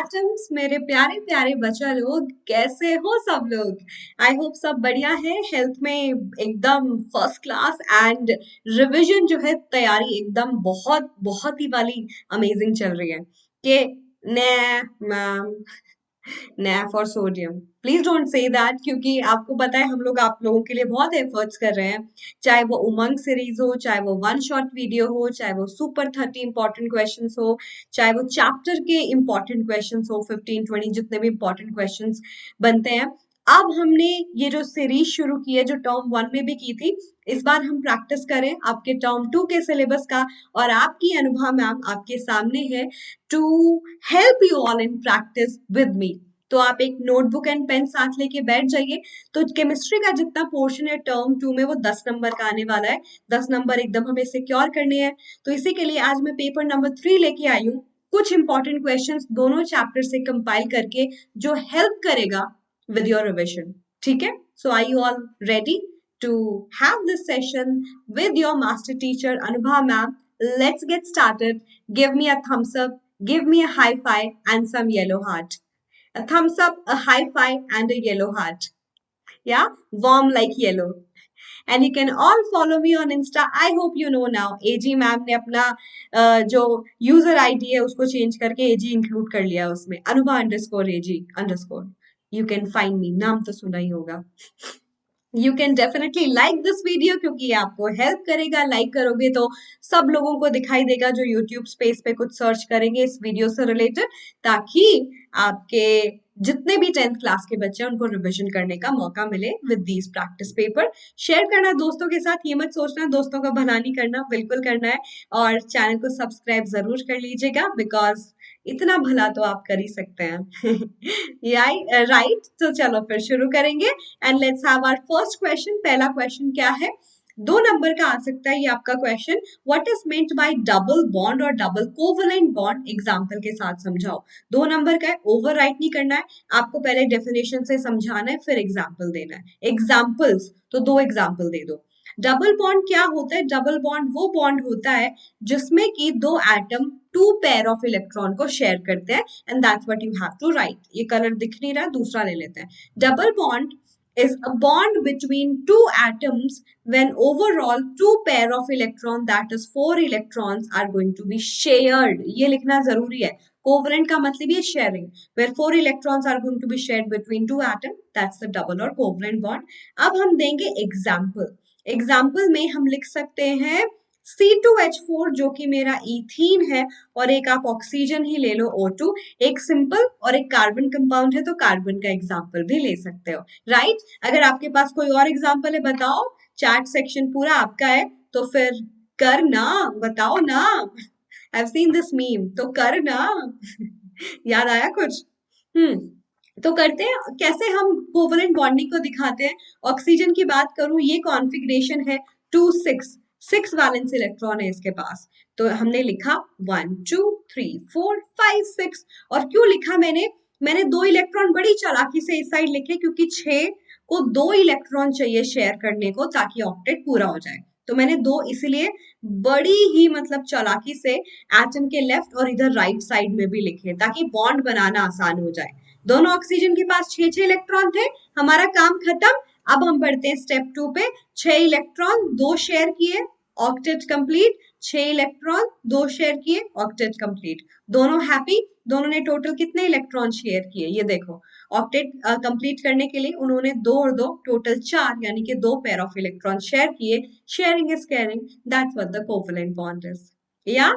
Atoms मेरे प्यारे प्यारे बच्चा लोग, कैसे हो सब लोग। आई होप सब बढ़िया है, हेल्थ में एकदम फर्स्ट क्लास एंड रिवीजन जो है तैयारी एकदम बहुत बहुत ही वाली अमेजिंग चल रही है कि ने मैम ना for sodium. Please don't say that, क्योंकि आपको पता है हम लोग आप लोगों के लिए बहुत एफर्ट्स कर रहे हैं। चाहे वो उमंग सीरीज हो, चाहे वो वन शॉट वीडियो हो, चाहे वो सुपर 30 इंपॉर्टेंट क्वेश्चंस हो, चाहे वो चैप्टर के इंपॉर्टेंट क्वेश्चंस हो, 15-20 जितने भी इंपॉर्टेंट क्वेश्चंस बनते हैं। अब हमने ये जो सीरीज शुरू की है, जो टर्म 1 में भी की थी, इस बार हम प्रैक्टिस करें आपके टर्म 2 के सिलेबस का। और आपकी अनुभव मैम आपके सामने है to help you all in practice with me. तो आप एक नोटबुक एंड पेन साथ लेके बैठ जाइए। तो केमिस्ट्री का जितना पोर्शन है टर्म 2 में वो 10 नंबर का आने वाला है। 10 नंबर एकदम हमें सिक्योर करने हैं। तो इसी के लिए आज मैं पेपर नंबर 3 लेके आई हूँ, कुछ इंपॉर्टेंट क्वेश्चंस दोनों चैप्टर से कंपाइल करके, जो हेल्प करेगा with your revision. ठीक है? So are you all ready to have this session with your master teacher Anubha ma'am? Let's get started. Give me a thumbs up, give me a high five and some yellow heart. A thumbs up, a high five and a yellow heart. Yeah, warm like yellow. And you can all follow me on Insta. I hope you know now. AG ma'am ने अपना जो user ID है उसको change करके AG include कर लिया उसमें, Anubha underscore AG underscore. You can find me, नाम तो सुना ही होगा। You can definitely like this video, क्योंकि ये आपको हेल्प करेगा। लाइक करोगे तो सब लोगों को दिखाई देगा जो यूट्यूब स्पेस पे कुछ सर्च करेंगे इस वीडियो से रिलेटेड, ताकि आपके जितने भी 10th क्लास के बच्चे हैं उनको रिवीजन करने का मौका मिले with these practice paper. Share करना दोस्तों के साथ, ये मत सोचना दोस्तों का भला नहीं करना, बिल्कुल करना है। और चैनल को सब्सक्राइब जरूर कर लीजिएगा, बिकॉज इतना भला तो आप कर ही सकते हैं। राइट, तो चलो फिर शुरू करेंगे and let's have our first question. पहला क्वेश्चन क्या है, 2 नंबर का आ सकता है ये आपका question. What is meant by double bond और डबल कोवेलेंट बॉन्ड, एग्जांपल के साथ समझाओ। 2 नंबर का है, ओवर राइट नहीं करना है आपको, पहले डेफिनेशन से समझाना है फिर एग्जाम्पल देना है। एग्जाम्पल्स तो 2 एग्जाम्पल दे दो। डबल बॉन्ड क्या होता है? डबल बॉन्ड वो बॉन्ड होता है जिसमें कि 2 एटम 2 पेयर ऑफ इलेक्ट्रॉन को शेयर करते हैं, and that's what you have to write. ये कलर दिख नहीं रहा, दूसरा ले लेते हैं। Double bond is a bond between two atoms when overall 2 pair of electron, that is 4 electrons, are going to be shared. ये लिखना जरूरी है। कोवलेंट का मतलब ये sharing, where 4 electrons are going to be shared between 2 atoms, that's the double or covalent bond. अब हम देंगे एग्जाम्पल। एग्जाम्पल में हम लिख सकते हैं C2H4 जो कि मेरा इथीन है, और एक आप ऑक्सीजन ही ले लो O2। एक सिंपल और एक कार्बन कंपाउंड है, तो कार्बन का एग्जाम्पल भी ले सकते हो। राइट, अगर आपके पास कोई और एग्जाम्पल है बताओ, चैट सेक्शन पूरा आपका है, तो फिर कर ना, बताओ ना। I have seen this meme, तो कर ना। याद आया कुछ? तो करते हैं कैसे हम कोवलेंट बॉन्डिंग को दिखाते हैं। ऑक्सीजन की बात करूं, ये कॉन्फ़िगरेशन है 2 6, 6 वैलेंस इलेक्ट्रॉन है इसके पास। तो हमने लिखा 1 2 3 4 5 6। और क्यों लिखा मैंने 2 इलेक्ट्रॉन बड़ी चालाकी से इस साइड लिखे, क्योंकि 6 को 2 इलेक्ट्रॉन चाहिए शेयर करने को ताकि ऑक्टेट पूरा हो जाए। तो मैंने 2 इसलिए बड़ी ही मतलब चालाकी से एटम के लेफ्ट और इधर राइट साइड में भी लिखे, ताकि बॉन्ड बनाना आसान हो जाए। दोनों ऑक्सीजन के पास 6 इलेक्ट्रॉन थे, हमारा काम खत्म। अब हम बढ़ते हैं स्टेप 2 पे। 6 इलेक्ट्रॉन 2 शेयर किए, ऑक्टेट कंप्लीट। 6 इलेक्ट्रॉन 2 शेयर किए, ऑक्टेट कंप्लीट। दोनों हैप्पी। दोनों ने टोटल कितने इलेक्ट्रॉन शेयर किए, ये देखो। ऑक्टेट कंप्लीट करने के लिए उन्होंने 2 और 2 टोटल 4, यानी कि 2 पेयर ऑफ इलेक्ट्रॉन शेयर किए। Sharing is caring, that's what the covalent bond is. या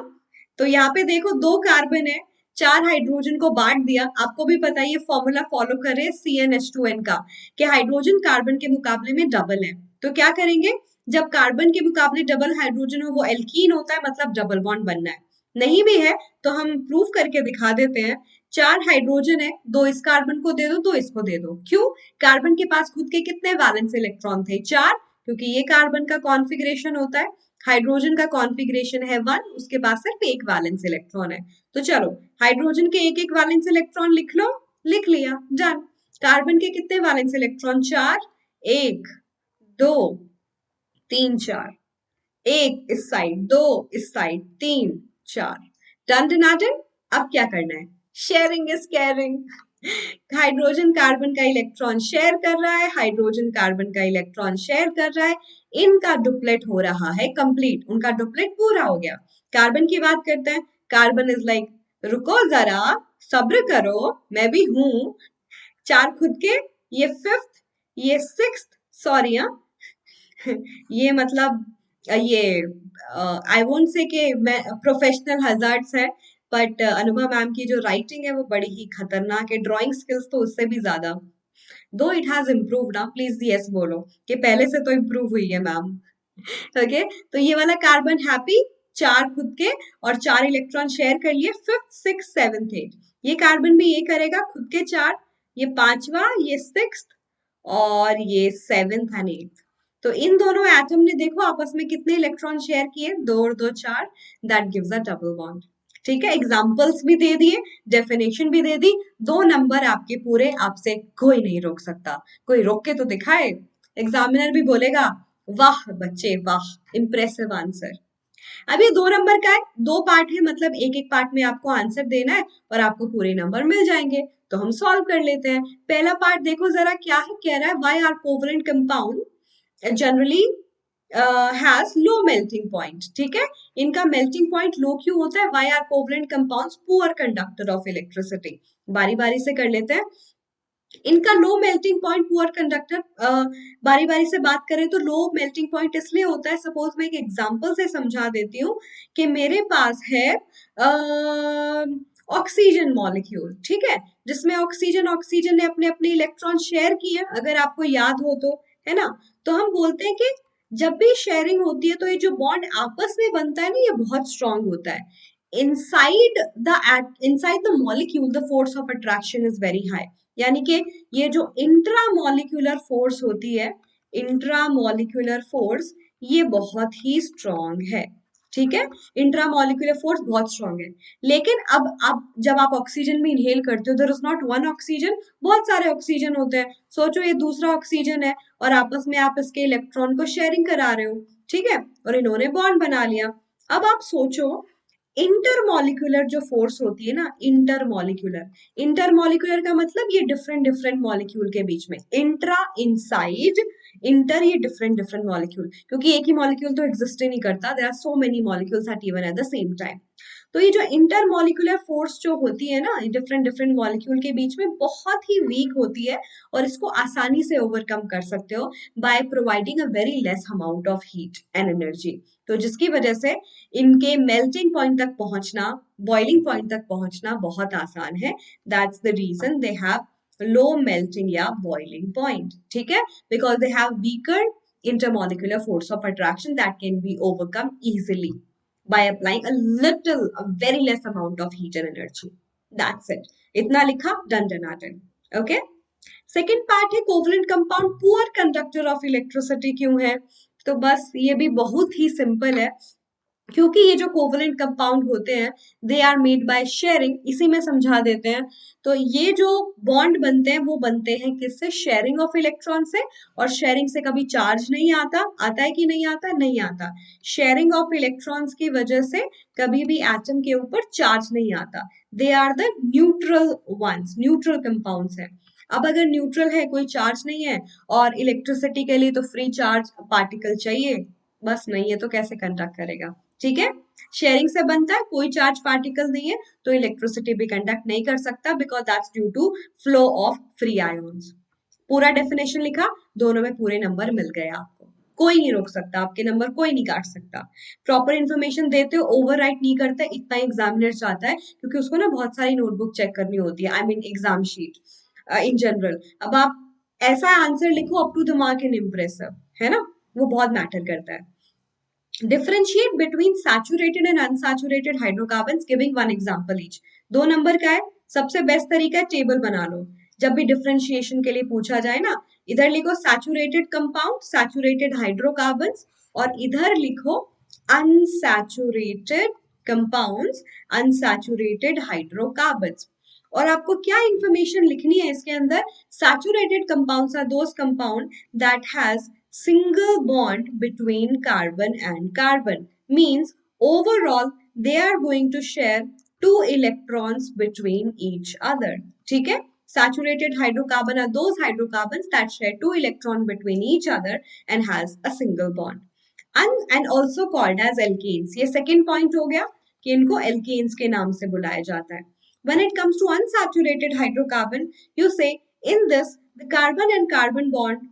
तो यहाँ पे देखो 2 कार्बन है, 4 हाइड्रोजन को बांट दिया। आपको भी पता है ये फॉर्मूला फॉलो करे CnH2n का, कि हाइड्रोजन कार्बन के मुकाबले में डबल है। तो क्या करेंगे, जब कार्बन के मुकाबले डबल हाइड्रोजन हो वो एल्कीन होता है, मतलब डबल बॉन्ड बनना है। नहीं भी है तो हम प्रूव करके दिखा देते हैं। 4 हाइड्रोजन है, 2 इस कार्बन को दे दो, 2 इसको दे दो। क्यों? कार्बन के पास खुद के कितने वैलेंस इलेक्ट्रॉन थे? 4, क्योंकि ये कार्बन का कॉन्फ़िगरेशन होता है। हाइड्रोजन का कॉन्फ़िगरेशन है 1, उसके पास सिर्फ एक वैलेंस इलेक्ट्रॉन है। तो चलो हाइड्रोजन के एक एक वैलेंस इलेक्ट्रॉन लिख लो, लिख लिया, डन। कार्बन के कितने वैलेंस इलेक्ट्रॉन? 4, 1 2 3 4, 1 इस साइड, 2 इस साइड, 3 4, डन डनाडन। अब क्या करना है, sharing is caring. Hydrogen carbon का इलेक्ट्रॉन शेयर कर रहा है, हाइड्रोजन कार्बन का इलेक्ट्रॉन शेयर कर रहा है, इनका डुप्लेट हो रहा है कंप्लीट, उनका डुप्लेट पूरा हो गया। कार्बन की बात करते हैं, कार्बन इज लाइक रुको जरा, सब्र करो, मैं भी हूं, चार खुद के, ये फिफ्थ, ये सिक्स्थ, सॉरी हाँ, ये मतलब ये आई वोंट से कि मैं प्रोफेशनल हजार्ड्स है, बट अनुभव मैम की जो राइटिंग है वो बड़ी ही खतरनाक है, ड्राइंग स्किल्स तो उससे भी ज्यादा। दो इट हैज इम्प्रूव ना, प्लीज यस बोलो कि पहले से तो इम्प्रूव हुई है मैम। ओके, तो ये वाला कार्बन हैप्पी, चार खुद के और चार इलेक्ट्रॉन शेयर कर लिए, फिफ्थ सिक्स सेवंथ एट, ये कार्बन भी ये करेगा, खुद के चार, ये पांचवा, ये सिक्स्थ और ये सेवेंथ एंड एट्थ। तो इन दोनों एटम ने देखो आपस में कितने इलेक्ट्रॉन शेयर किए, दो और दो चार, that gives a double bond. ठीक है, एग्जाम्पल्स भी दे दिए, डेफिनेशन भी दे दी, दो नंबर आपके पूरे, आपसे कोई नहीं रोक सकता। कोई रोक के तो दिखाए, एग्जामिनर भी बोलेगा वाह बच्चे वाह, इम्प्रेसिव आंसर। अब ये दो नंबर का है, दो पार्ट है, मतलब एक एक पार्ट में आपको आंसर देना है और आपको पूरे नंबर मिल जाएंगे। तो हम सॉल्व कर लेते हैं। पहला पार्ट देखो जरा क्या है, कह रहा है why are covalent compound generally has low melting point. ठीक है, इनका मेल्टिंग पॉइंट लो क्यों होता है, why are covalent compounds poor conductor of electricity. बारी बारी से कर लेते हैं। इनका low melting point poor conductor, बारी बारी से बात करें तो लो मेल्टिंग पॉइंट इसलिए होता है, सपोज मैं एक एग्जांपल से समझा देती हूँ कि मेरे पास है ऑक्सीजन मॉलिक्यूल, ठीक है, जिसमें ऑक्सीजन ऑक्सीजन ने अपने अपने इलेक्ट्रॉन शेयर किए, अगर आपको याद हो तो, है ना। तो हम बोलते हैं कि जब भी शेयरिंग होती है तो ये जो बॉन्ड आपस में बनता है ना, ये बहुत स्ट्रांग होता है। Inside the molecule the force of attraction is very high, यानी कि ये जो इंट्रामोलिक्यूलर फोर्स होती है, इंट्रामोलिक्यूलर फोर्स, ये बहुत ही स्ट्रांग है। ठीक है, इंट्रामोलिक्यूलर फोर्स बहुत स्ट्रांग है। लेकिन अब जब आप ऑक्सीजन भी इनहेल करते हो, there is not one oxygen, बहुत सारे ऑक्सीजन होते हैं। सोचो ये दूसरा ऑक्सीजन है और आपस में आप इसके इलेक्ट्रॉन को शेयरिंग करा रहे हो, ठीक है, और इन्होंने बॉन्ड बना लिया। अब आप सोचो इंटरमॉलिक्यूलर जो फोर्स होती है ना, इंटरमॉलिक्यूलर, इंटरमॉलिक्यूलर का मतलब ये डिफरेंट डिफरेंट मॉलिक्यूल के बीच में, इंट्रा इनसाइड, इंटर ये डिफरेंट डिफरेंट मॉलिक्यूल, क्योंकि एक ही मॉलिक्यूल तो एग्जिस्ट ही नहीं करता, there are so many molecules at even at the same time. तो ये जो इंटरमॉलिक्यूलर फोर्स जो होती है ना डिफरेंट डिफरेंट मॉलिक्यूल के बीच में, बहुत ही वीक होती है और इसको आसानी से ओवरकम कर सकते हो by providing a very less amount of heat and energy. तो जिसकी वजह से इनके मेल्टिंग पॉइंट तक पहुंचना, बॉइलिंग पॉइंट तक पहुंचना बहुत आसान है। That's the reason they have low melting या बॉइलिंग पॉइंट। ठीक है, because they have weaker intermolecular force of attraction that can be overcome easily by applying a very less amount of heat and energy. That's it. इतना लिखा, done done. Okay. Second part है covalent compound poor conductor of electricity क्यों है, तो बस ये भी बहुत ही सिंपल है, क्योंकि ये जो कोवलेंट कंपाउंड होते हैं they are made by sharing, इसी में समझा देते हैं। तो ये जो बॉन्ड बनते हैं वो बनते हैं किससे, शेयरिंग ऑफ इलेक्ट्रॉन से। और शेयरिंग से कभी चार्ज नहीं आता, आता है कि नहीं आता, नहीं आता। शेयरिंग ऑफ इलेक्ट्रॉन्स की वजह से कभी भी एटम के ऊपर चार्ज नहीं आता। They are the neutral ones, neutral compounds है। अब अगर न्यूट्रल है, कोई चार्ज नहीं है, और इलेक्ट्रिसिटी के लिए तो फ्री चार्ज पार्टिकल चाहिए, बस नहीं है तो कैसे कंडक्ट करेगा। ठीक है, शेयरिंग से बनता है, कोई चार्ज पार्टिकल नहीं है तो इलेक्ट्रिसिटी भी कंडक्ट नहीं कर सकता, because that's due to flow of free ions. पूरा डेफिनेशन लिखा, दोनों में पूरे नंबर मिल गए आपको, कोई नहीं रोक सकता आपके नंबर, कोई नहीं काट सकता। प्रॉपर इन्फॉर्मेशन देते हो, ओवरराइट नहीं करते, इतना एग्जामिनर चाहता है, क्योंकि उसको ना बहुत सारी नोटबुक चेक करनी होती है, I mean exam sheet in general. अब आप ऐसा आंसर लिखो up to the mark and impressive, है ना, वो बहुत मैटर करता है। Differentiate between saturated and unsaturated hydrocarbons giving one example each. दो नंबर का है, सबसे बेस्ट तरीका है टेबल बना लो। जब भी डिफरेंशिएशन के लिए पूछा जाए ना, इधर लिखो सैचुरेटेड कंपाउंड, सैचुरेटेड हाइड्रोकार्बन्स, और इधर लिखो अनसैचुरेटेड कंपाउंड्स, अनसैचुरेटेड हाइड्रोकार्बन्स। और आपको क्या इंफॉर्मेशन लिखनी है इसके अंदर, saturated compounds are those compound that has single bond between carbon and carbon, means overall they are going to share 2 electrons between each other. ठीक है, saturated hydrocarbon are those hydrocarbons that share 2 electrons between each other and has a single bond. And also called as alkenes. ये second point हो गया कि इनको alkenes के नाम से बुलाया जाता है. When it comes to unsaturated hydrocarbon, you say in this the carbon and carbon bond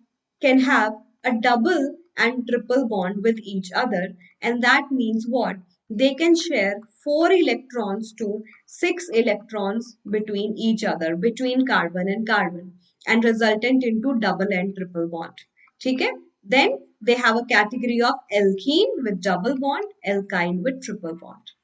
can have a double and triple bond with each other, and that means what? They can share 4 electrons to 6 electrons between each other, between carbon and carbon, and resultant into double and triple bond. ठीक है, then they have a category of alkene with double bond, alkyne with triple bond.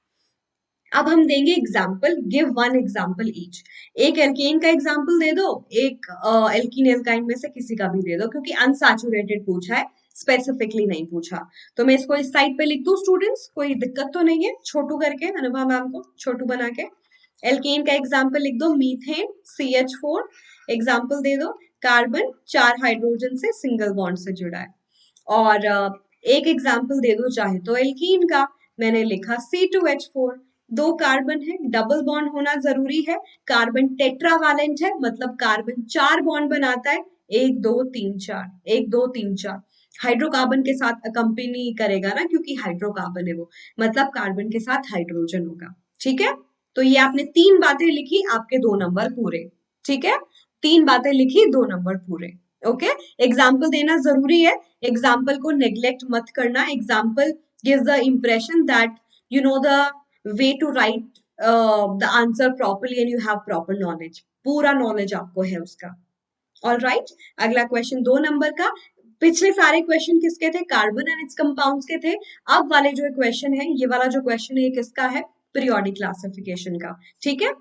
अब हम देंगे example, give one example each. एक alkene का example दे दो, एक alkene alkyne में से किसी का भी दे दो, क्योंकि अनसैचुरेटेड पूछा है, स्पेसिफिकली नहीं पूछा. तो मैं इसको इस साइड पे लिख दूं स्टूडेंट्स, कोई दिक्कत तो नहीं है, छोटू करके अनुभव मैम को छोटू बना के. एल्केन का एग्जाम्पल लिख दो मीथेन CH4. एग्जाम्पल दे दो कार्बन 4 हाइड्रोजन से सिंगल बॉन्ड से जुड़ा है. और एक एग्जाम्पल दे दो चाहे तो एल्कीन का, मैंने लिखा C2H4. 2 कार्बन है, डबल बॉन्ड होना जरूरी है, कार्बन टेट्रावैलेंट है, मतलब कार्बन 4 बॉन्ड बनाता है, 1 2 3 4, 1 2 3 4. हाइड्रोकार्बन के साथ अकम्पनी करेगा ना, क्योंकि हाइड्रोकार्बन है वो, मतलब कार्बन के साथ हाइड्रोजन होगा. ठीक है, तो ये आपने 3 बातें लिखी, आपके 2 नंबर पूरे. ठीक है, 3 बातें लिखी, 2 नंबर पूरे. ओके, एग्जाम्पल देना जरूरी है, एग्जाम्पल को नेग्लेक्ट मत करना. Example gives the impression that you know the way to write the answer properly and you have proper knowledge. पूरा knowledge आपको है उसका. All right, अगला क्वेश्चन 2 नंबर का. पिछले सारे क्वेश्चन किसके थे? कार्बन एंड इट्स कंपाउंड्स के थे. अब वाले जो क्वेश्चन है, ये वाला जो क्वेश्चन है, ये किसका है? पीरियोडिक क्लासिफिकेशन का. ठीक है,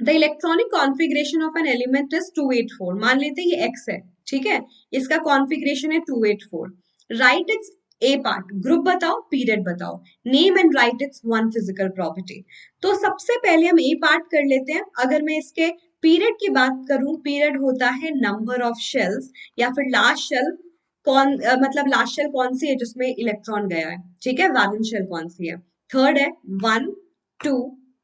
the electronic configuration of an element is 284. मान लेते हैं ये X है. ठीक है, इसका कॉन्फ़िगरेशन है 284. Right it's a part, group बताओ, पीरियड बताओ, name and right it's one physical property. तो सबसे पहले हम ए पार्ट कर लेते हैं. अगर मैं इसके पीरियड की बात करूं, पीरियड होता है नंबर ऑफ शेल्स, या फिर लास्ट शेल कौन, मतलब लास्ट शेल कौन सी है जिसमें इलेक्ट्रॉन गया है. ठीक है, वैलेंस शेल कौन सी है? थर्ड है 1 2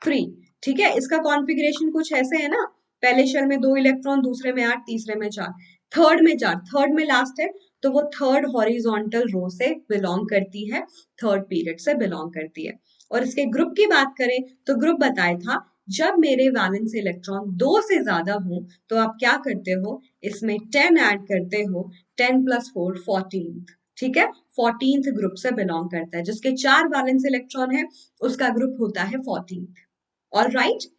3. ठीक है, इसका कॉन्फ़िगरेशन कुछ ऐसे है ना, पहले शेल में 2 इलेक्ट्रॉन, दूसरे में 8, तीसरे में 4, थर्ड में 4, थर्ड में लास्ट है, तो वो थर्ड हॉरिजॉन्टल रो से बिलोंग करती है, थर्ड पीरियड से बिलोंग करती है. और इसके ग्रुप की बात करें तो ग्रुप बताया था, जब मेरे वैलेंस इलेक्ट्रॉन 2 से ज्यादा हो तो आप क्या करते हो, इसमें 10 ऐड करते हो, 10 + 4 14. ठीक है, 14th ग्रुप से बिलोंग करता है. जिसके 4 वैलेंस इलेक्ट्रॉन है उसका ग्रुप होता है 14th. All right,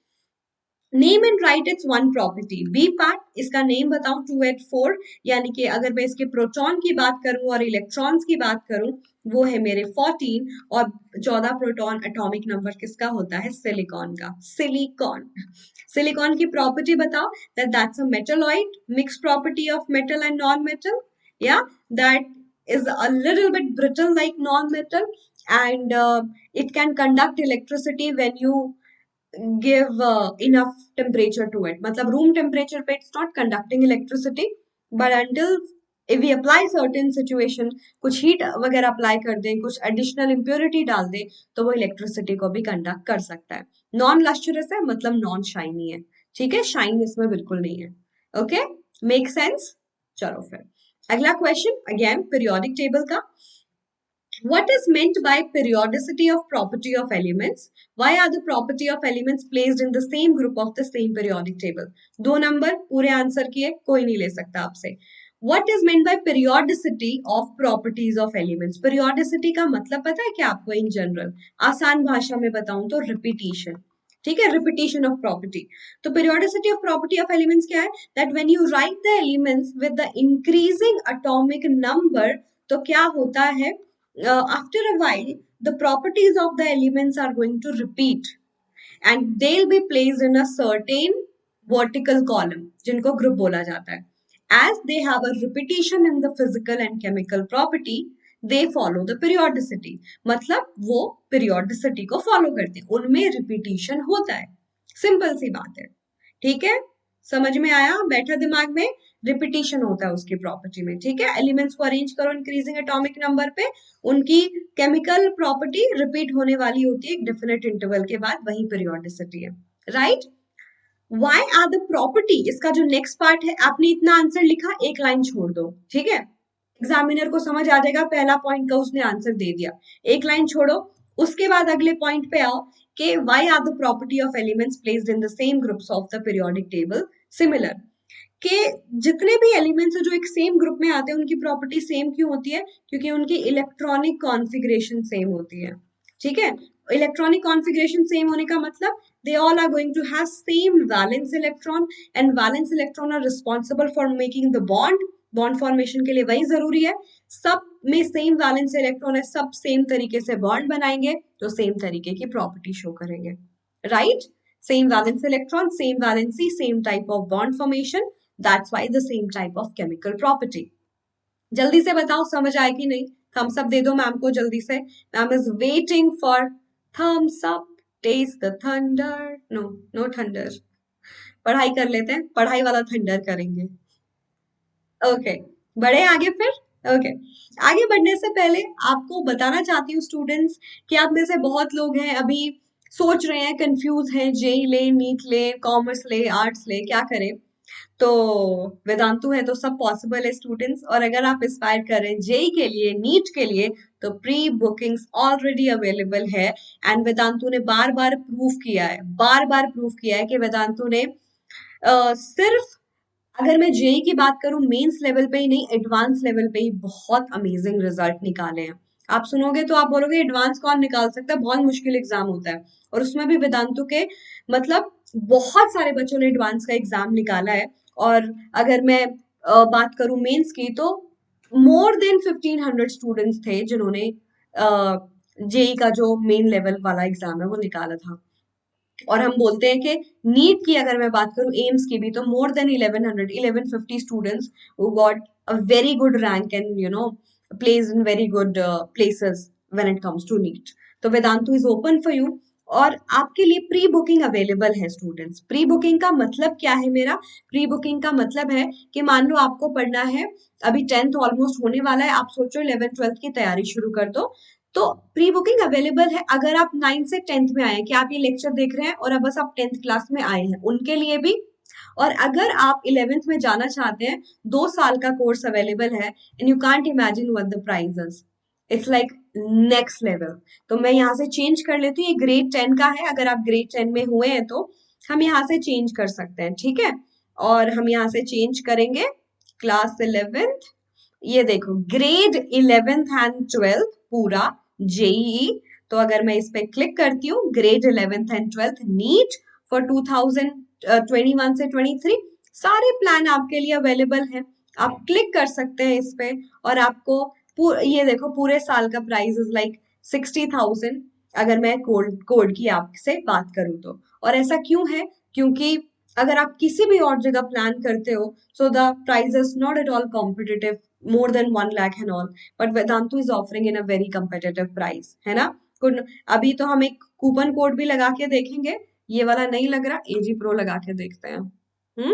name and right it's one property. B part, इसका नेम बताऊं 284, यानी कि अगर मैं इसके प्रोटॉन की बात करूं और इलेक्ट्रॉन्स की बात करूं, वो है मेरे 14, और 14 प्रोटॉन एटॉमिक नंबर किसका होता है? सिलिकॉन का. सिलिकॉन, सिलिकॉन की प्रॉपर्टी बताओ. That's a metalloid, mix property of metal and non metal. या that is a little bit brittle like non-metal, and it can conduct electricity when you give enough temperature to it. मतलब room temperature पे it's not conducting electricity, but until if we apply certain situation, कुछ heat वगैरह apply कर दें, कुछ additional impurity डाल दें, तो वो electricity को भी conduct कर सकता है. non lustrous है, मतलब non shiny है. ठीक है, shine इसमें बिल्कुल नहीं है. okay, make sense? चलो फिर अगला क्वेश्चन, अगेन पीरियोडिक टेबल का. What is meant by periodicity of property of elements? Why are the property of elements placed in the same group of the same periodic table? 2 number पूरे answer किए, कोई नहीं ले सकता आपसे. What is meant by periodicity of properties of elements? Periodicity का मतलब पता है क्या आपको? in general, आसान भाषा में बताऊं तो repetition. ठीक है, repetition of property. तो periodicity of property of elements क्या है? That when you write the elements with the increasing atomic number, तो क्या होता है? After a while, the properties of the elements are going to repeat and they'll be placed in a certain vertical column, जिनको group बोला जाता है. As they have a repetition in the physical and chemical property, they follow the periodicity. मतलब वो periodicity को follow करते हैं, उनमें repetition होता है. सिंपल सी बात है. ठीक है, समझ में आया? बैठा दिमाग में? रिपीटिशन होता है उसकी प्रॉपर्टी में, ठीक है। एलिमेंट्स को अरेंज करो इंक्रीजिंग एटॉमिक नंबर पे, उनकी केमिकल प्रॉपर्टी रिपीट होने वाली होती है एक डेफिनेट इंटरवल के बाद, वही पीरियोडिसिटी है, right. Why are the property, इसका जो नेक्स्ट पार्ट है, आपने इतना आंसर लिखा, एक लाइन छोड़ दो, ठीक है। एग्जामिनर को समझ आ जाएगा पहला पॉइंट का उसने आंसर दे दिया, एक लाइन छोड़ो। उसके बाद अगले पॉइंट पे आओ कि why are the property of elements placed in the same groups of the periodic table similar, कि जितने भी एलिमेंट्स जो एक सेम ग्रुप में आते हैं उनकी प्रॉपर्टी सेम क्यों होती है, क्योंकि उनकी इलेक्ट्रॉनिक कॉन्फ़िगरेशन सेम होती है, ठीक है। इलेक्ट्रॉनिक कॉन्फ़िगरेशन सेम होने का मतलब they all are going to have same valence electron and valence electron are responsible for making the bond formation के लिए वही जरूरी है, सब में सेम वैलेंस इलेक्ट्रॉन है, सब सेम तरीके से बॉन्ड बनाएंगे तो सेम तरीके की प्रॉपर्टी शो करेंगे, right. Same valence electron, same valency, same type of bond formation, that's why the same type of chemical property. जल्दी से बताओ समझ आए कि नहीं, थम्स अप दे दो मैम को जल्दी से, ma'am is waiting for thumbs up. Test the thunder, no no thunder, पढ़ाई कर लेते हैं, पढ़ाई वाला थंडर करेंगे, ओके। बढ़े आगे फिर, ओके। आगे बढ़ने से पहले आपको बताना चाहती हूँ स्टूडेंट्स कि आप में से बहुत लोग हैं अभी सोच रहे हैं, कंफ्यूज हैं, जेई ले, नीट ले, कॉमर्स ले, आर्ट्स ले, क्या करें। तो वेदांतु है तो सब पॉसिबल है स्टूडेंट्स, और अगर आप एस्पायर कर रहे हैं जेई के लिए, नीट के लिए, तो प्री बुकिंग्स ऑलरेडी अवेलेबल है। एंड वेदांतु ने बार बार प्रूव किया है, बार बार प्रूव किया है कि वेदांतु ने सिर्फ, अगर मैं जेई की बात करूं, मेंस लेवल पे ही नहीं, एडवांस लेवल पे ही बहुत अमेजिंग रिजल्ट निकाले हैं। आप सुनोगे तो आप बोलोगे एडवांस कौन निकाल सकता है, बहुत मुश्किल एग्जाम होता है, और उसमें भी वेदांतु के मतलब बहुत सारे बच्चों ने एडवांस का एग्जाम निकाला है। और अगर मैं बात करूं मेंस की, तो मोर देन 1500 स्टूडेंट्स थे जिन्होंने जेई का जो मेन लेवल वाला एग्जाम है वो निकाला था। और हम बोलते हैं कि नीट की अगर मैं बात करूं, एम्स की भी, तो more than 1150 students who got a very good rank and plays in very good places when it comes to NEET. तो Vedantu is open for you, और आपके लिए प्री बुकिंग अवेलेबल है स्टूडेंट्स। प्री बुकिंग का मतलब क्या है मेरा, प्री बुकिंग का मतलब है कि मान लो आपको पढ़ना है, अभी 10th ऑलमोस्ट होने वाला है, आप सोचो 11th 12th की तैयारी शुरू कर दो, तो प्री बुकिंग अवेलेबल है। अगर आप 9th से 10th में आए, कि आप ये लेक्चर देख रहे हैं और अब बस आप 10th क्लास में आए हैं, उनके लिए भी। और अगर आप 11th में जाना चाहते हैं, 2 साल का कोर्स अवेलेबल है, and you can't imagine what the prices, it's like next level. तो मैं यहाँ से चेंज कर लेती हूँ, ये ग्रेड 10 का है, अगर आप ग्रेड 10 में हुए हैं तो हम यहाँ से चेंज कर सकते हैं, ठीक है। और हम यहाँ से चेंज करेंगे क्लास 11th, ये देखो ग्रेड 11th एंड 12th पूरा जेईई। तो अगर मैं इस पे क्लिक करती हूँ, grade 11th and 12th NEET for 2021 से 23, सारे प्लान आपके लिए अवेलेबल हैं। आप क्लिक कर सकते हैं इस पे, और आपको ये देखो पूरे साल का प्राइस इज लाइक 60,000, अगर मैं कोड की आपसे बात करूँ तो। और ऐसा क्यों है, क्योंकि अगर आप किसी भी और जगह प्लान करते हो, so the price is not at all competitive, more than 1 lakh and all, but Vedantu is offering in a very competitive price, है ना। अभी तो हम एक कूपन कोड भी लगा के देखेंगे, ये वाला नहीं लग रहा, एजी प्रो लगा के देखते हैं।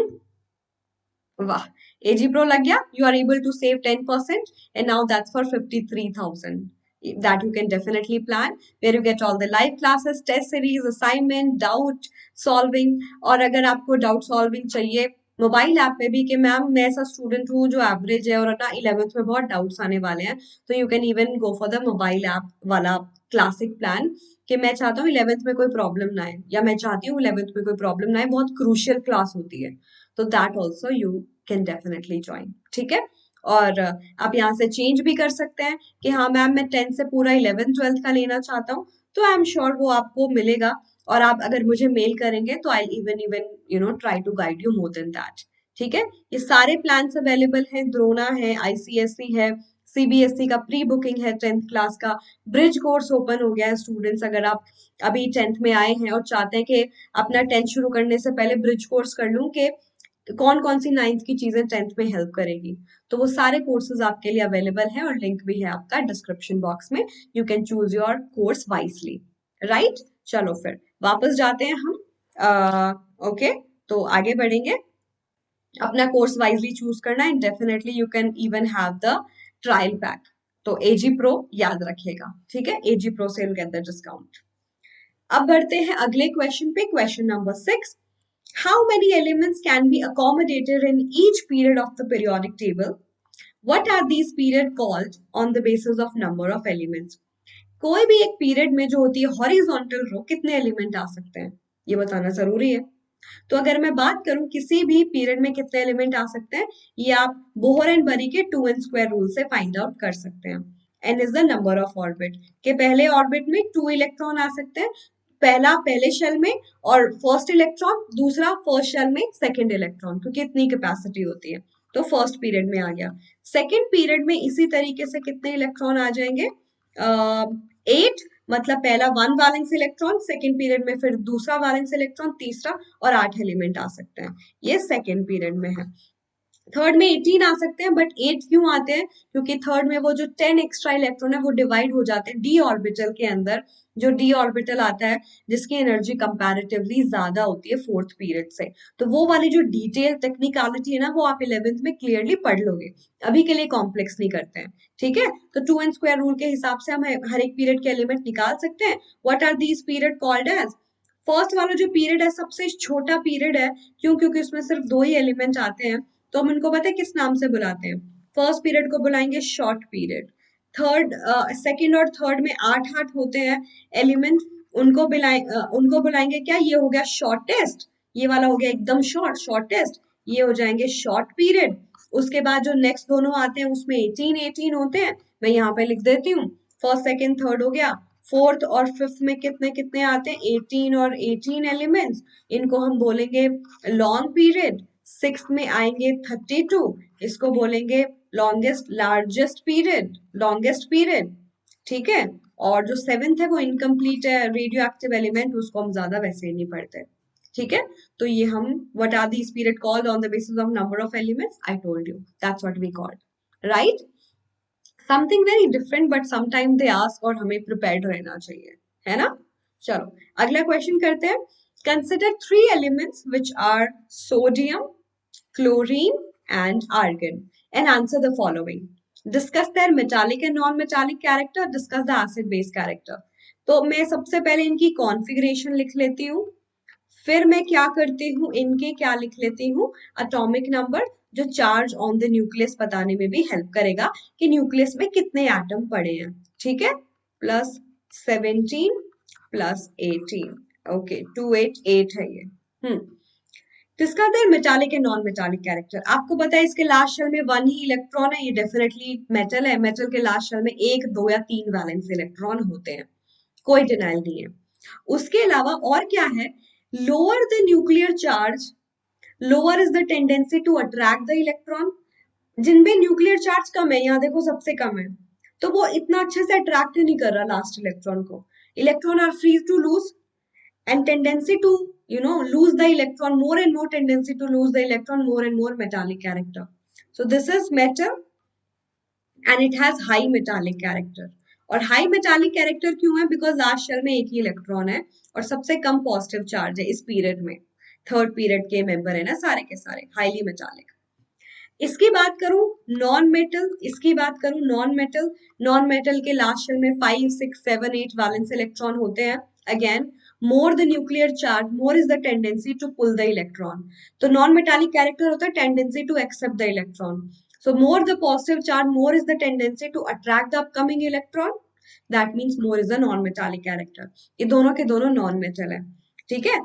वाह, एजी प्रो लग गया, you are able to save 10%, and now that's for 53,000 that you can definitely plan, where you get all the live classes, test series, assignment, doubt solving। और अगर आपको डाउट सॉल्विंग चाहिए मोबाइल ऐप पे भी, कि ma'am मैं ऐसा student हूँ जो एवरेज है और ना 11th में बहुत डाउट्स आने वाले हैं, तो you can even go for the mobile app वाला क्लासिक प्लान, कि मैं चाहता हूँ 11th में कोई प्रॉब्लम ना आए, या मैं चाहती हूँ 11th में कोई प्रॉब्लम ना आए, बहुत क्रूशियल क्लास होती है, तो that also you can definitely join, ठीक है। और आप यहाँ से चेंज भी कर सकते हैं कि हाँ मैम मैं 10th से पूरा 11th 12th का लेना चाहता हूँ, तो आई एम श्योर वो आपको मिलेगा। और आप अगर मुझे मेल करेंगे तो I even try to guide you more than that, ठीक है। ये सारे प्लान्स अवेलेबल हैं, द्रोना है, आईसीएसई है, सीबीएसई का प्री बुकिंग है 10th क्लास का, ब्रिज कोर्स ओपन हो गया है स्टूडेंट्स। अगर आप अभी 10th में आए हैं और चाहते हैं कि अपना 10th शुरू करने से पहले ब्रिज कोर्स कर लूं, कि कौन कौन सी 9th की चीजें 10th में हेल्प करेगी, तो वो सारे कोर्सेज आपके लिए अवेलेबल है, और लिंक भी है आपका डिस्क्रिप्शन बॉक्स में, you can choose your course wisely, right. चलो फिर वापस जाते हैं हम, ओके, तो आगे बढ़ेंगे। अपना कोर्स वाइजली चूज करना and definitely you can even have the trial pack. तो एजी प्रो याद रखिएगा, ठीक है, एजी प्रो से विल गेट द डिस्काउंट। अब बढ़ते हैं अगले क्वेश्चन पे, question number 6। How many elements can be accommodated in each period of the periodic table? What are these periods called on the basis of number of elements? कोई भी एक period में जो होती है हॉरिजॉन्टल रो, कितने एलिमेंट आ सकते हैं ये बताना जरूरी है। तो अगर मैं बात करूं किसी भी पीरियड में कितने एलिमेंट आ सकते हैं, ये आप बोहर एंड बरी के 2n² रूल से फाइंड आउट कर सकते हैं। n is the number of orbit, के पहले ऑर्बिट में 2 इलेक्ट्रॉन आ सकते हैं, पहला पहले शेल में, और फर्स्ट इलेक्ट्रॉन दूसरा फर्स्ट शेल में सेकंड इलेक्ट्रॉन, क्योंकि इतनी कैपेसिटी होती है। तो फर्स्ट पीरियड में आ गया। सेकंड पीरियड में इसी तरीके से कितने इलेक्ट्रॉन आ जाएंगे, 8, मतलब पहला 1 वैलेंस इलेक्ट्रॉन, सेकंड पीरियड में फिर दूसरा वैलेंस इलेक्ट्रॉन, तीसरा, और 8 एलिमेंट आ सकते हैं। ये सेकंड पीरियड में है। थर्ड में 18 आ सकते हैं, बट 8 क्यों आते हैं, क्योंकि थर्ड में वो जो 10 एक्स्ट्रा इलेक्ट्रॉन है वो डिवाइड हो जाते हैं डी ऑर्बिटल के अंदर, जो डी ऑर्बिटल आता है जिसकी एनर्जी कंपैरेटिवली ज्यादा होती है फोर्थ पीरियड से। तो वो वाली जो डिटेल टेक्निकलिटी है ना, वो आप 11th में क्लियरली पढ़ लोगे, अभी के लिए कॉम्प्लेक्स नहीं करते हैं, ठीक है। तो 2n² रूल के हिसाब से हम हर एक पीरियड के एलिमेंट निकाल सकते हैं। What are these period called as? First वाला जो पीरियड है सबसे छोटा पीरियड है, क्यों, क्योंकि उसमें सिर्फ 2 ही एलिमेंट आते हैं। तो हम इनको पता है किस नाम से बुलाते हैं, फर्स्ट पीरियड को बुलाएंगे शॉर्ट पीरियड। थर्ड, सेकंड और थर्ड में 8 होते हैं एलिमेंट, उनको बुलाएंगे क्या, ये हो गया शॉर्टेस्ट, ये वाला हो गया एकदम शॉर्ट, शॉर्टेस्ट, ये हो जाएंगे शॉर्ट पीरियड। उसके बाद जो नेक्स्ट दोनों आते हैं उसमें 18 होते हैं, मैं यहाँ पे लिख देती हूँ, फर्स्ट सेकंड थर्ड हो गया। फोर्थ और फिफ्थ में कितने कितने आते हैं, 18 और 18 एलिमेंट्स, इनको हम बोलेंगे लॉन्ग पीरियड। सिक्स में आएंगे 32, इसको बोलेंगे longest largest period, longest period, ठीक है। और जो सेवेंथ है वो इनकम्प्लीट है, रेडियो एक्टिव एलिमेंट, उसको हम ज्यादा वैसे ही नहीं पढ़ते, ठीक है। तो ये हम what are these period called on the basis of number of elements, I told you that's what we called, right. Something very different, but sometime they ask, और हमें प्रिपेयर्ड रहना चाहिए, है ना। चलो अगला क्वेश्चन करते हैं। Consider 3 elements which are sodium, chlorine and argon and answer the following. Discuss their metallic and non-metallic character. Discuss the acid-base character. तो मैं सबसे पहले इनकी कॉन्फ़िगरेशन लिख लेती हूँ, फिर मैं क्या करती हूँ, इनके क्या लिख लेती हूँ, एटॉमिक नंबर, जो चार्ज ऑन द न्यूक्लियस बताने में भी हेल्प करेगा कि न्यूक्लियस में कितने एटम पड़े हैं, ठीक है। +17 +18, ओके 288 है ये। किसका था, metallic and non metallic character. आपको पता है इसके लास्ट शेल में 1 ही इलेक्ट्रॉन है, ये डेफिनेटली मेटल है, मेटल के लास्ट शेल में 1, 2 या 3 वैलेंस इलेक्ट्रॉन होते हैं, कोई डिनाइल नहीं है। उसके अलावा और क्या है, lower the nuclear charge, lower is the tendency to attract the electron. जिनमें न्यूक्लियर चार्ज कम है, यहाँ देखो सबसे कम है, तो वो इतना अच्छे से अट्रैक्ट नहीं कर रहा लास्ट इलेक्ट्रॉन को। Electron are free to lose and tendency to lose the electron, more and more tendency to lose the electron, more and more metallic character. So this is metal and it has high metallic character. और high metallic character क्यों है, because last shell में 1 ही electron है और सबसे कम positive charge है इस period में, थर्ड पीरियड के मेंबर है ना सारे के सारे, हाईली मेटालिक। इसकी बात करूं नॉन मेटल, इसकी बात करूं नॉन मेटल, नॉन मेटल के लास्ट शेल में 5, 6, 7, 8 वैलेंस इलेक्ट्रॉन होते हैं। Again more the nuclear charge, more is the tendency to pull the electron. तो नॉन मेटालिक कैरेक्टर होता है tendency to accept the electron. So more the positive charge, more is the tendency to attract the upcoming electron, that means more is the non metallic character. ये दोनों के दोनों non metal है, ठीक है।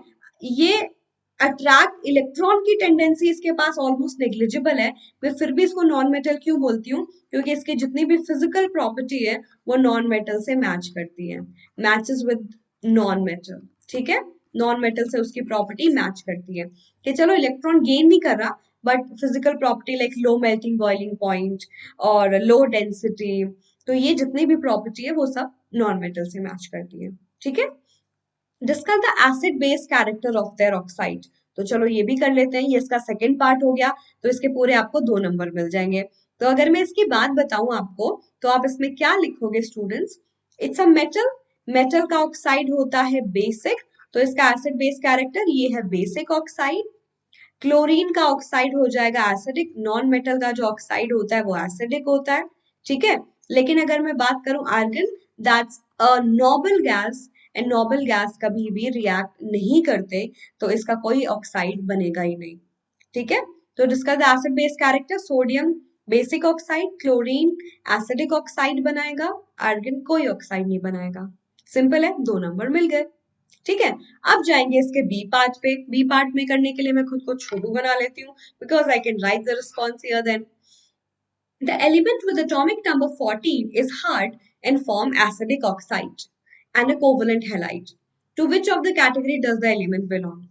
ये अट्रैक्ट इलेक्ट्रॉन की tendency इसके पास ऑलमोस्ट नेग्लिजिबल है, मैं फिर भी इसको नॉन मेटल क्यों बोलती हूँ, क्योंकि इसकी जितनी भी फिजिकल प्रॉपर्टी है वो नॉन मेटल से मैच करती है, मैचेस विद नॉन मेटल, ठीक है। नॉन मेटल से उसकी प्रॉपर्टी मैच करती है कि चलो इलेक्ट्रॉन गेन नहीं कर रहा, but physical property like low melting boiling point और लो डेंसिटी, तो ये जितनी भी प्रॉपर्टी है वो सब नॉन मेटल से मैच करती है, ठीक है। Discuss the acid base character of their oxide. तो चलो ये भी कर लेते हैं, ये इसका सेकंड पार्ट हो गया, तो इसके पूरे आपको 2 नंबर मिल जाएंगे। तो अगर मैं इसकी बात बताऊं आपको, तो आप इसमें क्या लिखोगे students, it's a metal, metal का ऑक्साइड होता है बेसिक, तो इसका एसिड बेस कैरेक्टर ये है बेसिक ऑक्साइड। क्लोरीन का ऑक्साइड हो जाएगा एसिडिक, नॉन मेटल का जो ऑक्साइड होता है वो एसिडिक होता है, ठीक है। लेकिन अगर मैं बात करूं argon, that's a noble gas, and noble gas कभी भी रिएक्ट नहीं करते, तो इसका कोई ऑक्साइड बनेगा ही नहीं, ठीक है। तो जिसका acid base character, sodium basic oxide, chlorine acidic oxide बनाएगा, आर्गन कोई ऑक्साइड नहीं बनाएगा। सिंपल है, 2 नंबर मिल गए, ठीक है। अब जाएंगे इसके बी पार्ट पे। बी पार्ट में करने के लिए मैं खुद को छोटू बना लेती हूँ, because I can write the response here then. The element with atomic number 14 is hard and form acidic oxide and a covalent halide. To which of the category does the element belong?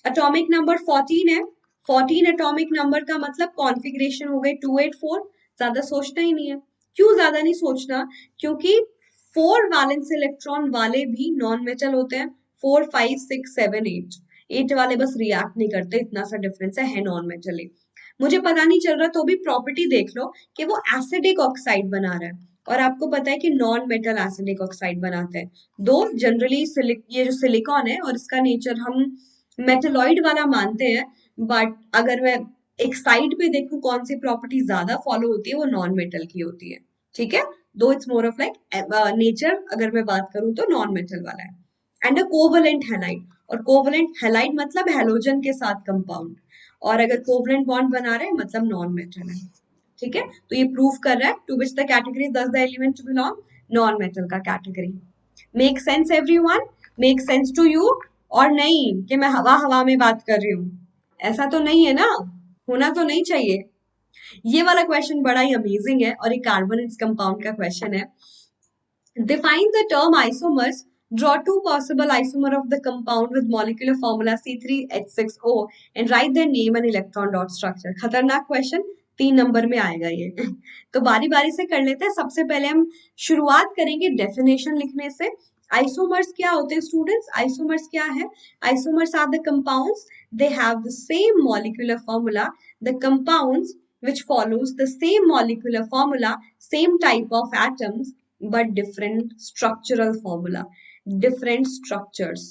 Atomic number 14 है, 14 atomic number का मतलब configuration हो गई 284। ज्यादा सोचना ही नहीं है। क्यों ज्यादा नहीं सोचना? क्योंकि 4 वैलेंस इलेक्ट्रॉन वाले भी नॉन मेटल होते हैं, 4 5 6 7 8। 8 वाले बस रिएक्ट नहीं करते, इतना सा डिफरेंस है नॉन मेटल। मुझे पता नहीं चल रहा तो भी प्रॉपर्टी देख लो कि वो एसिडिक ऑक्साइड बना रहा है, और आपको पता है कि नॉन मेटल एसिडिक ऑक्साइड बनाते हैं। दो जनरली ये जो सिलिकॉन है और इसका नेचर हम मेटलॉइड वाला मानते हैं, बट अगर मैं एक साइड पे देखूं कौन सी प्रॉपर्टी ज्यादा फॉलो होती है, वो नॉन मेटल की होती है, ठीक है। दो it's more of like nature, अगर मैं बात करूं तो नॉन मेटल वाला है। एंड अ कोवलेंट हैलाइड, और कोवलेंट हैलाइड मतलब हेलोजन के साथ कंपाउंड, और अगर कोवलेंट बॉन्ड बना रहे हैं मतलब नॉन मेटल है, ठीक है। तो ये प्रूव कर रहा है to which the category does the element belong, non metal का category. Make sense everyone? Make sense to you? और नहीं कि मैं हवा हवा में बात कर रही हूँ, ऐसा तो नहीं है ना, होना तो नहीं चाहिए। ये वाला क्वेश्चन बड़ा ही अमेजिंग है, और ये कार्बन कंपाउंड का क्वेश्चन है। Define the term isomers. Draw two possible isomer of the compound with molecular formula C3H6O and write their name and electron dot structure. खतरनाक क्वेश्चन, 3 नंबर में आएगा ये। तो बारी बारी से कर लेते हैं। सबसे पहले हम शुरुआत करेंगे डेफिनेशन लिखने से। आइसोमर्स क्या होते हैं स्टूडेंट्स? आइसोमर्स क्या है? Isomers are the compounds, they have the same molecular formula, the compounds which follows the same molecular formula, same type of atoms, but different structural formula, different structures।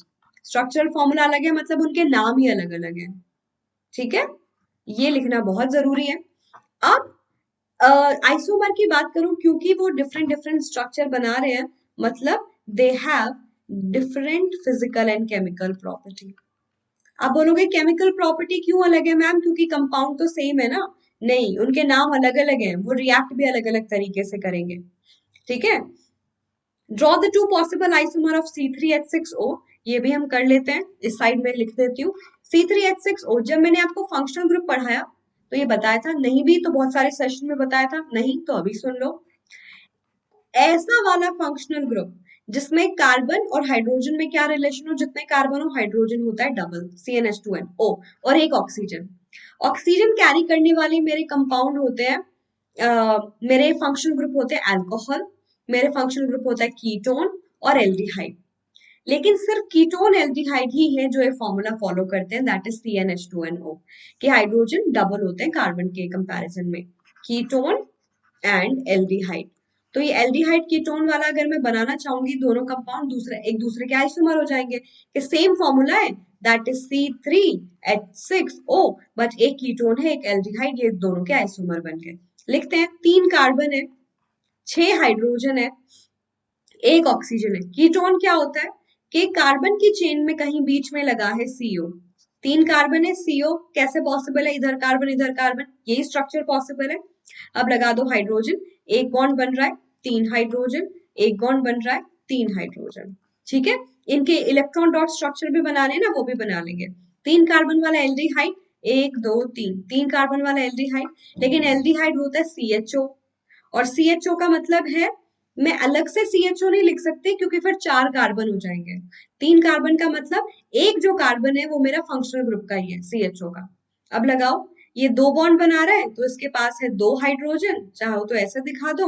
structural formula अलग है मतलब उनके नाम ही अलग अलग है, ठीक है। ये लिखना बहुत जरूरी है। अब आइसोमर की बात करूं, क्योंकि वो डिफरेंट डिफरेंट स्ट्रक्चर बना रहे हैं, मतलब they have different physical and chemical property. आप बोलोगे केमिकल प्रॉपर्टी क्यों अलग है मैम, क्योंकि कंपाउंड तो सेम है ना? नहीं, उनके नाम अलग अलग हैं, वो रिएक्ट भी अलग अलग तरीके से करेंगे, ठीक है। Draw the two possible isomer of C3H6O, ये भी हम कर लेते हैं, इस साइड में लिख देती हूँ। C3H6O, जब मैंने आपको फंक्शनल ग्रुप पढ़ाया तो ये बताया था, नहीं भी तो बहुत सारे सेशन में बताया था, नहीं तो अभी सुन लो। ऐसा वाला फंक्शनल ग्रुप जिसमें कार्बन और हाइड्रोजन में क्या रिलेशन हो, जितने कार्बन हो हाइड्रोजन होता है डबल, CnH2nO, और एक ऑक्सीजन। ऑक्सीजन कैरी करने वाले मेरे कंपाउंड होते हैं, मेरे फंक्शनल ग्रुप होते हैं अल्कोहल, मेरे फंक्शनल ग्रुप होता है कीटोन और एल्डिहाइड। लेकिन सिर्फ कीटोन एल्डिहाइड ही है जो ये फॉर्मूला फॉलो करते हैं, दैट इज CnH2nO, कि हाइड्रोजन डबल होते हैं कार्बन के कंपैरिजन में, कीटोन एंड एल्डिहाइड। तो ये एल्डिहाइड कीटोन वाला अगर मैं बनाना चाहूंगी, दोनों कंपाउंड दूसरे एक दूसरे के आइसोमर हो जाएंगे, कि सेम फॉर्मूला है, दैट इज C3H6O, बट एक कीटोन है एक एल्डिहाइड, ये दोनों के आइसोमर बन गए। लिखते हैं, 3 कार्बन है, 6 हाइड्रोजन है, एक ऑक्सीजन है। कीटोन क्या होता है कि कार्बन की चेन में कहीं बीच में लगा है CO, 3 कार्बन है, CO कैसे पॉसिबल है, इधर कार्बन इधर कार्बन, यही स्ट्रक्चर पॉसिबल है। अब लगा दो हाइड्रोजन, एक बॉन्ड बन रहा है, 3 हाइड्रोजन, एक बॉन्ड बन रहा है, 3 हाइड्रोजन, ठीक है। इनके इलेक्ट्रॉन डॉट स्ट्रक्चर भी बनाने हैं ना, वो भी बना लेंगे। 3 कार्बन वाला एल्डिहाइड, 1 2 3, 3 कार्बन वाला एल्डिहाइड, लेकिन एल्डिहाइड होता है CHO, और CHO का मतलब है, मैं अलग से CHO नहीं लिख सकती क्योंकि फिर 4 कार्बन हो जाएंगे। 3 कार्बन का मतलब एक जो कार्बन है वो मेरा फंक्शनल ग्रुप का ही है, CHO का। अब लगाओ, ये 2 बॉन्ड बना रहा है तो इसके पास है 2 हाइड्रोजन, चाहो तो ऐसे दिखा दो।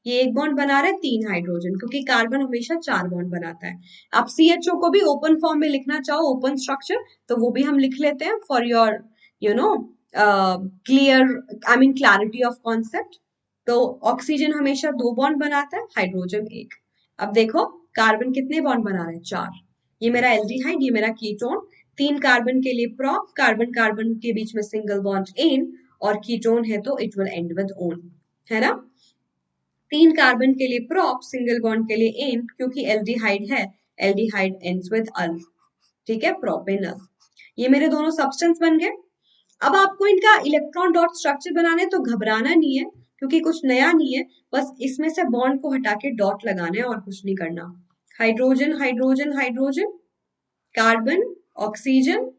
ये एक बॉन्ड बना रहा है, 3 हाइड्रोजन, क्योंकि कार्बन हमेशा 4 बॉन्ड बनाता है। आप CHO को भी ओपन फॉर्म में लिखना चाहो, ओपन स्ट्रक्चर, तो वो भी हम लिख लेते हैं for your you know clear, I mean clarity of concept. तो ऑक्सीजन हमेशा 2 बॉन्ड बनाता है, हाइड्रोजन एक। अब देखो कार्बन कितने बॉन्ड बना रहे हैं, 4। ये मेरा एल्डिहाइड, ये मेरा कीटोन, 3 कार्बन के लिए प्रॉप, कार्बन कार्बन के बीच में सिंगल बॉन्ड इन, और कीटोन है तो it will and with own, है ना। 3 कार्बन के लिए प्रॉप, सिंगल बॉन्ड के लिए इन, क्योंकि एल्डिहाइड है, एल्डिहाइड एंड्स विद अल, ठीक है, प्रोपेनल। ये मेरे दोनों सब्सटेंस बन गए। अब आपको इनका इलेक्ट्रॉन डॉट स्ट्रक्चर बनाना है तो घबराना नहीं है, क्योंकि कुछ नया नहीं है, बस इसमें से बॉन्ड को हटा के डॉट लगाना है और कुछ नहीं करना। Hydrogen hydrogen hydrogen, carbon oxygen,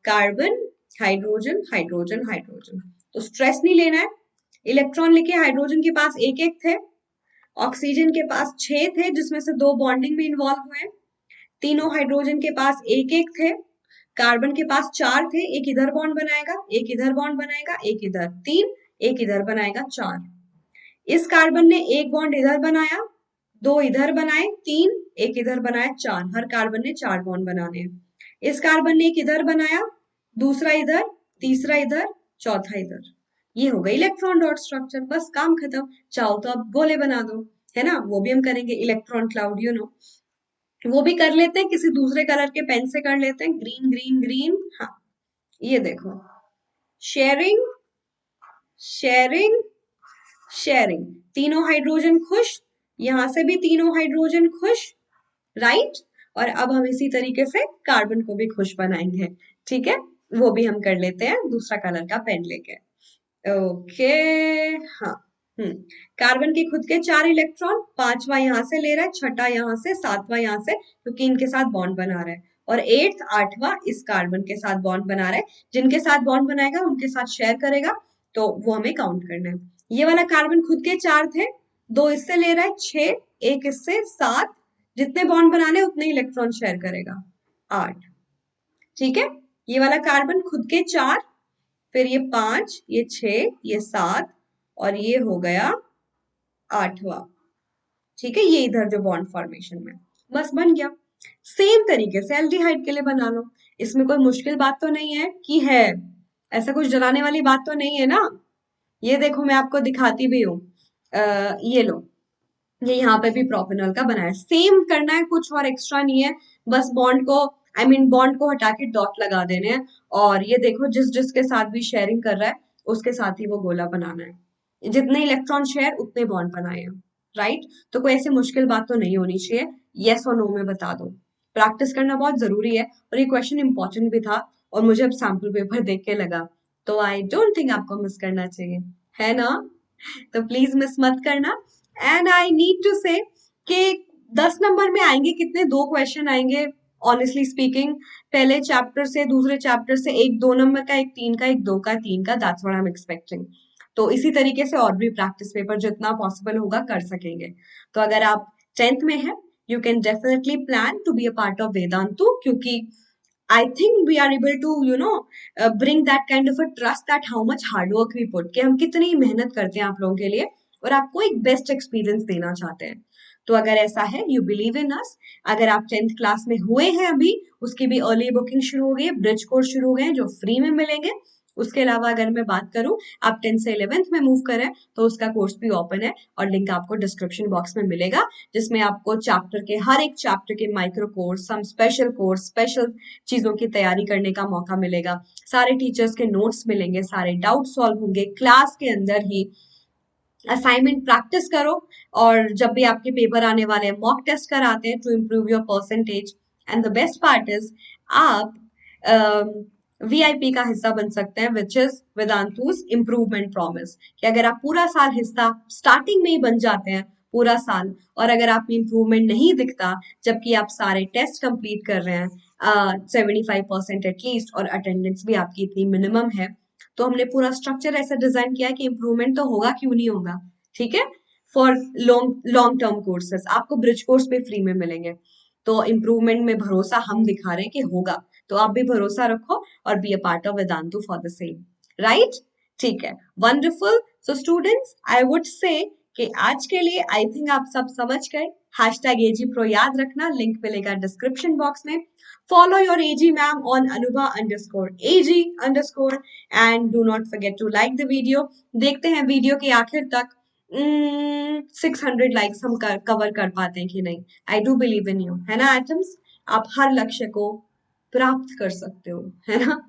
carbon hydrogen hydrogen hydrogen, तो स्ट्रेस नहीं लेना है। इलेक्ट्रॉन लिखे, हाइड्रोजन के पास एक एक थे, ऑक्सीजन के पास 6 थे जिसमें से 2 बॉन्डिंग में इन्वॉल्व हुए, तीनों हाइड्रोजन के पास एक एक थे, कार्बन के पास 4 थे, एक इधर बॉन्ड बनाएगा, एक इधर बॉन्ड बनाएगा, एक इधर, 3, एक इधर बनाएगा, 4। इस कार्बन ने एक बॉन्ड इधर बनाया, 2 इधर बनाए, 3, एक इधर बनाया, 4, हर कार्बन ने 4 बॉन्ड बनाने हैं। इस कार्बन ने एक इधर बनाया, दूसरा इधर, तीसरा इधर, चौथा इधर, ये हो गई इलेक्ट्रॉन डॉट स्ट्रक्चर, बस काम खत्म। चाहो तो अब गोले बना दो, है ना, वो भी हम करेंगे, इलेक्ट्रॉन क्लाउड, यू नो, वो भी कर लेते हैं, किसी दूसरे कलर के पेन से कर लेते हैं, ग्रीन ग्रीन ग्रीन। हाँ, ये देखो, शेयरिंग शेयरिंग शेयरिंग, तीनों हाइड्रोजन खुश, यहां से भी तीनों हाइड्रोजन खुश, राइट। और अब हम इसी तरीके से कार्बन को भी खुश बनाएंगे, ठीक है, वो भी हम कर लेते हैं दूसरा कलर का पेन लेके। ओके, हाँ, कार्बन के खुद के 4 इलेक्ट्रॉन, 5वां यहां से ले रहा है, छठा यहां से, 7वां यहां से, क्योंकि इनके साथ बॉन्ड बना रहा है, और 8वां इस कार्बन के साथ बॉन्ड बना रहा है, जिनके साथ बॉन्ड बनाएगा उनके साथ शेयर करेगा, तो वो हमें काउंट करना है। ये वाला कार्बन खुद के 4 थे, 2 इससे ले रहा है, 6, एक इससे, 7, जितने बॉन्ड बनाने उतने इलेक्ट्रॉन शेयर करेगा, 8, ठीक है। ये वाला कार्बन खुद के 4, फिर ये 5, ये 6, ये 7, और ये हो गया 8वां, ठीक है, ये इधर जो बॉन्ड फॉर्मेशन में, बस बन गया। सेम तरीके से एल्डिहाइड के लिए बना लो, इसमें कोई मुश्किल बात तो नहीं है कि है, ऐसा कुछ डराने वाली बात तो नहीं है ना। ये देखो, मैं आपको दिखाती भी हूँ, ये लो, ये यहाँ पे भी प्रोपेनॉल का बना है, सेम करना है, कुछ और एक्स्ट्रा नहीं है, बस बॉन्ड को, बॉन्ड को हटा के डॉट लगा देने हैं, और ये देखो, जिस जिसके साथ भी शेयरिंग कर रहा है उसके साथ ही वो गोला बनाना है, जितने इलेक्ट्रॉन शेयर उतने बॉन्ड बनाए हैं, राइट। तो कोई ऐसी मुश्किल बात तो नहीं होनी चाहिए, यस और नो में बता दो, प्रैक्टिस करना बहुत जरूरी है, और ये क्वेश्चन इंपॉर्टेंट भी था, और मुझे अब सैम्पल पेपर देख के लगा, तो आई डोंट थिंक आपको मिस करना चाहिए, है ना, तो प्लीज मिस मत करना। एंड आई नीड टू से कि 10 नंबर में आएंगे कितने, 2 क्वेश्चन आएंगे, ऑनेस्टली स्पीकिंग, पहले चैप्टर से, दूसरे चैप्टर से, एक 2 नंबर का, एक 3 का, एक 2 का, 3 का, that's what I am expecting. तो इसी तरीके से और भी प्रैक्टिस पेपर जितना पॉसिबल होगा कर सकेंगे। तो अगर आप 10th में है, you can definitely plan to be a part of Vedantu, क्योंकि I think we are able to, bring that kind of a trust that how much hard work we put, कि हम कितनी मेहनत करते हैं आप लोगों के लिए, और आपको एक बेस्ट एक्सपीरियंस देना चाहते हैं। तो अगर ऐसा है, यू बिलीव इन अस, अगर आप 10th क्लास में हुए हैं अभी, उसकी भी अर्ली बुकिंग शुरू हो गई है, ब्रिज कोर्स शुरू हो गए हैं जो फ्री में मिलेंगे। उसके अलावा अगर मैं बात करूं, आप 10th से 11th में मूव करें तो उसका कोर्स भी ओपन है, और लिंक आपको डिस्क्रिप्शन बॉक्स में मिलेगा, जिसमें आपको चैप्टर के, हर एक चैप्टर के micro course, some special course, special चीजों की तैयारी करने का मौका मिलेगा, सारे टीचर्स के नोट्स मिलेंगे, सारे डाउट सॉल्व होंगे क्लास के अंदर ही, असाइनमेंट प्रैक्टिस करो, और जब भी आपके पेपर आने वाले हैं मॉक टेस्ट कराते हैं to improve your percentage. And the best part is, आप वीआईपी का हिस्सा बन सकते हैं, which is Vedantu's improvement promise, कि अगर आप पूरा साल हिस्सा स्टार्टिंग में ही बन जाते हैं पूरा साल, और अगर आप में इम्प्रूवमेंट नहीं दिखता जबकि आप सारे टेस्ट कंप्लीट कर रहे हैं, 75% एटलीस्ट, और अटेंडेंस भी आपकी इतनी मिनिमम है, तो हमने पूरा स्ट्रक्चर ऐसा डिजाइन किया है कि इम्प्रूवमेंट तो होगा, क्यों नहीं होगा, ठीक है। For long long term courses आपको ब्रिज कोर्स पे फ्री में मिलेंगे, तो इम्प्रूवमेंट में भरोसा हम दिखा रहे हैं कि होगा, तो आप भी भरोसा रखो और B a part of Vedantu for the same, right, ठीक है, wonderful. So students, I would say कि आज के लिए आई थिंक आप सब समझ गए। हैशटैग एजी प्रो याद रखना, लिंक मिलेगा डिस्क्रिप्शन बॉक्स में। Follow your AG ma'am on Anubha_AG_ and do not forget to like the video. देखते हैं वीडियो के आखिर तक 600 लाइक्स हम कवर कर पाते हैं कि नहीं। I do believe in you, है ना एटम्स। आप हर लक्ष्य को प्राप्त कर सकते हो, है ना?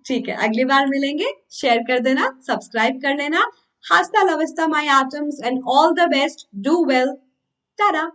ठीक है, अगली बार मिलेंगे। शेयर कर देना, सब्सक्राइब कर लेना। हस्ता लविस्ता my atoms and all the best, do well, Tata.